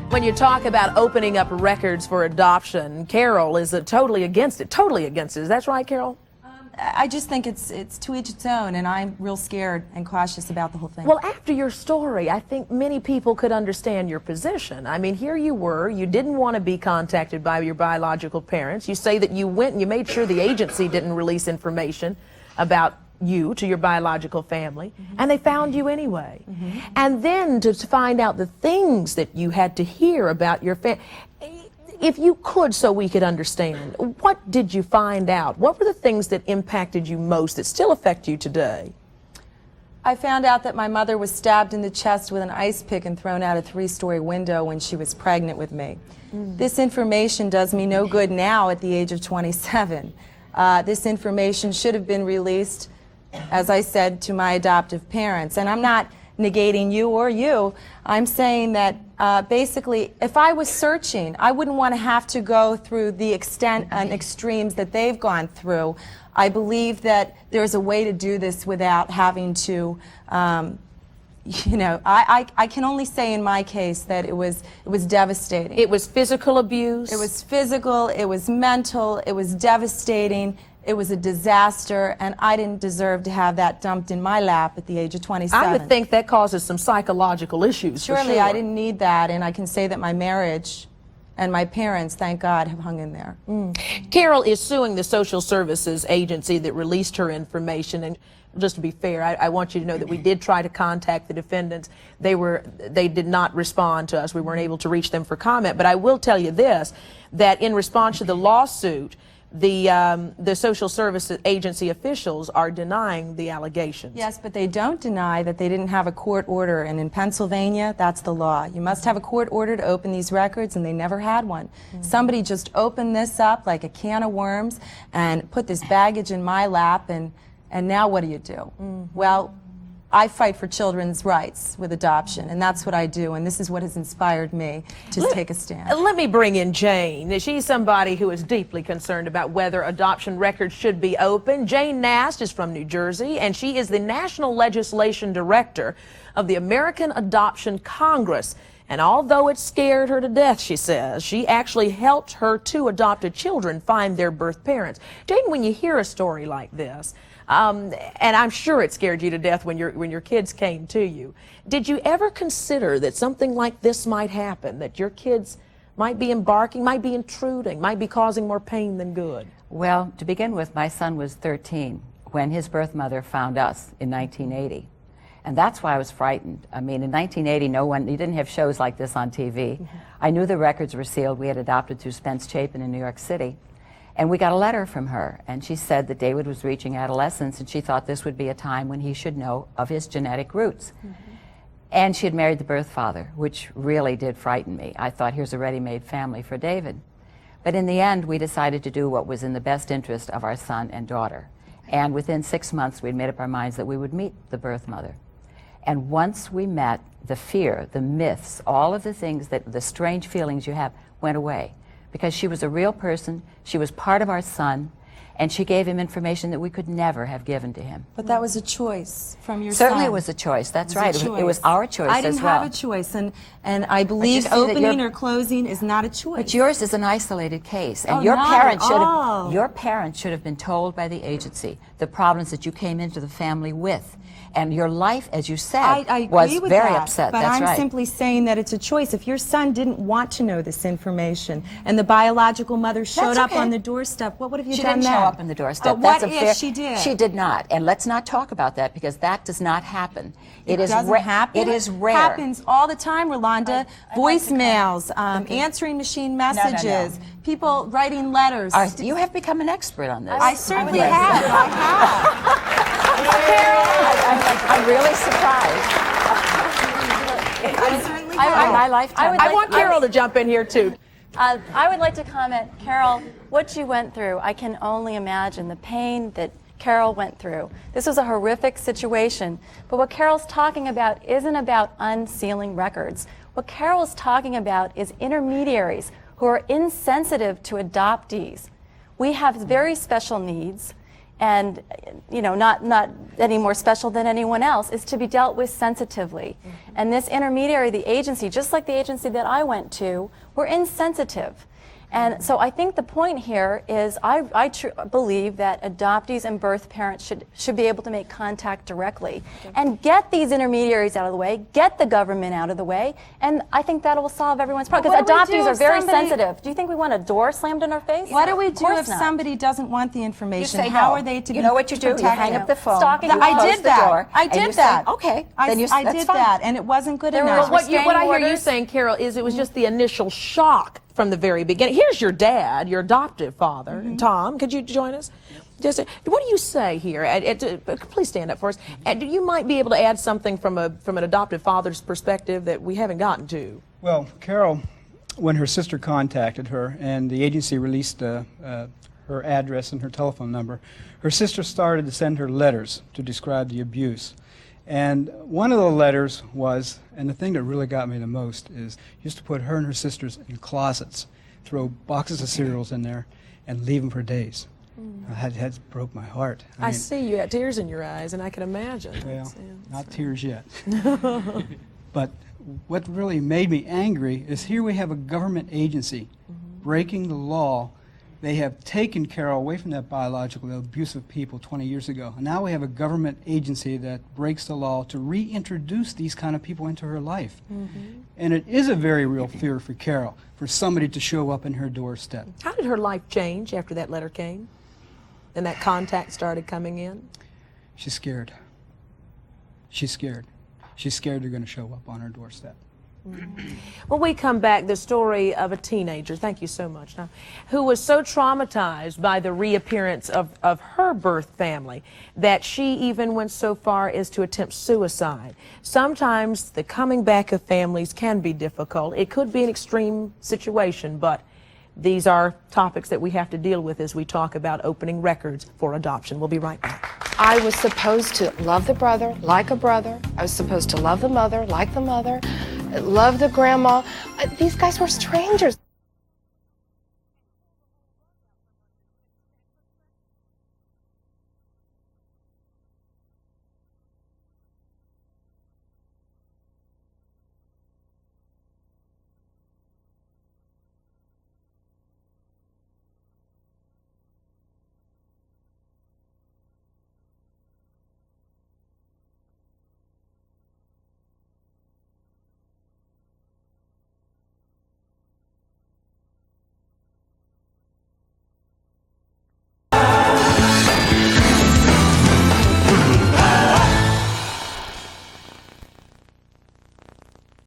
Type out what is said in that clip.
When you talk about opening up records for adoption, Carol is totally against it. Totally against it. Is that right, Carol? I just think it's to each its own, and I'm real scared and cautious about the whole thing. Well, after your story, I think many people could understand your position. I mean, here you were, you didn't want to be contacted by your biological parents. You say that you went and you made sure the agency didn't release information about you to your biological family, and they found you anyway. And then to find out the things that you had to hear about your family. If you could, so we could understand, what did you find out? What were the things that impacted you most that still affect you today? I found out that my mother was stabbed in the chest with an ice pick and thrown out a 3-story window when she was pregnant with me. This information does me no good now at the age of 27. This information should have been released, as I said, to my adoptive parents. And I'm not negating you or you. I'm saying that basically, if I was searching, I wouldn't want to have to go through the extent and extremes that they've gone through. I believe that there's a way to do this without having to, you know, I can only say in my case that it was devastating. It was physical abuse? It was physical, it was mental, it was devastating. It was a disaster, and I didn't deserve to have that dumped in my lap at the age of 27. I would think that causes some psychological issues. Surely for sure. I didn't need that, and I can say that my marriage and my parents, thank God, have hung in there. Carol is suing the social services agency that released her information, and just to be fair, I want you to know that we did try to contact the defendants. They did not respond to us. We weren't able to reach them for comment, but I will tell you this, that in response to the lawsuit, the social services agency officials are denying the allegations. Yes, but they don't deny that they didn't have a court order, and in Pennsylvania, that's the law. You must have a court order to open these records, and they never had one. Somebody just opened this up like a can of worms and put this baggage in my lap, and now what do you do? Well, I fight for children's rights with adoption, and that's what I do, and this is what has inspired me to take a stand. Let me bring in Jane. She's somebody who is deeply concerned about whether adoption records should be open. Jane Nast is from New Jersey, and she is the National Legislation Director of the American Adoption Congress. And although it scared her to death, she says, she actually helped her 2 adopted children find their birth parents. Jane, when you hear a story like this, and I'm sure it scared you to death when your kids came to you, did you ever consider that something like this might happen, that your kids might be embarking, might be intruding, might be causing more pain than good? Well, to begin with, my son was 13 when his birth mother found us in 1980. And that's why I was frightened. I mean, in 1980, you didn't have shows like this on TV. I knew the records were sealed. We had adopted through Spence Chapin in New York City. And we got a letter from her, and she said that David was reaching adolescence, and she thought this would be a time when he should know of his genetic roots. And she had married the birth father, which really did frighten me. I thought, here's a ready-made family for David. But in the end, we decided to do what was in the best interest of our son and daughter. And within 6 months, we'd made up our minds that we would meet the birth mother. And once we met, the fear, the myths, all of the things the strange feelings you have went away. Because she was a real person, she was part of our son, and she gave him information that we could never have given to him. But that was a choice from your Certainly son. it was a choice, that's right. It It was our choice as well. I didn't have a choice, and I believe opening or closing is not a choice. But yours is an isolated case, and Oh, your not parents should have been told by the agency the problems that you came into the family with. And your life, as you said, I was agree with very that, upset. But That's I'm right. simply saying that it's a choice. If your son didn't want to know this information, and the biological mother showed up on the doorstep, what would have you She done didn't then? show up on the doorstep. What That's a if fair, she did? She did not. And let's not talk about that, because that does not happen. It doesn't happen? It is rare. It happens all the time, Rolanda. Voicemails, answering machine messages, people writing letters. You have become an expert on this. I certainly have. I have. I'm really surprised. I certainly In have. my lifetime. I want Carol to jump in here, too. I would like to comment, Carol, what you went through, I can only imagine the pain that Carol went through. This was a horrific situation, but what Carol's talking about isn't about unsealing records. What Carol's talking about is intermediaries who are insensitive to adoptees. We have very special needs. and not any more special than anyone else, is to be dealt with sensitively. And this intermediary, the agency, just like the agency that I went to, were insensitive. And so I think the point here is I believe that adoptees and birth parents should be able to make contact directly and get these intermediaries out of the way, get the government out of the way, and I think that will solve everyone's problem. Because adoptees are very sensitive. Do you think we want a door slammed in our face? What do we do if not. somebody doesn't want the information? You say How no. are they to be You know what you do? You protected? hang up the phone. Stalking you you. I close did the that. door, I and did you that. Say, okay. I then you, I that's did fine. that, and it wasn't good There were enough. what What I hear you orders? saying, Carol, is it was just the initial shock from the very beginning. Here's your dad, your adoptive father. Tom, could you join us? Just, what do you say here? Please stand up for us. You might be able to add something from an adoptive father's perspective that we haven't gotten to. Well, Carol, when her sister contacted her and the agency released her address and her telephone number, her sister started to send her letters to describe the abuse. And one of the letters was, and the thing that really got me the most is, used to put her and her sisters in closets, throw boxes of cereals in there, and leave them for days. That broke my heart. I mean, see you had tears in your eyes, and I can imagine. well, not tears yet. But what really made me angry is here we have a government agency breaking the law. They have taken Carol away from that biological abusive people 20 years ago. And now we have a government agency that breaks the law to reintroduce these kind of people into her life. And it is a very real fear for Carol, for somebody to show up in her doorstep. How did her life change after that letter came and that contact started coming in? She's scared. She's scared. She's scared they're going to show up on her doorstep. When we come back, the story of a teenager, thank you so much, Tom, who was so traumatized by the reappearance of her birth family that she even went so far as to attempt suicide. Sometimes the coming back of families can be difficult. It could be an extreme situation, but these are topics that we have to deal with as we talk about opening records for adoption. We'll be right back. I was supposed to love the brother like a brother. I was supposed to love the mother like the mother, love the grandma. These guys were strangers.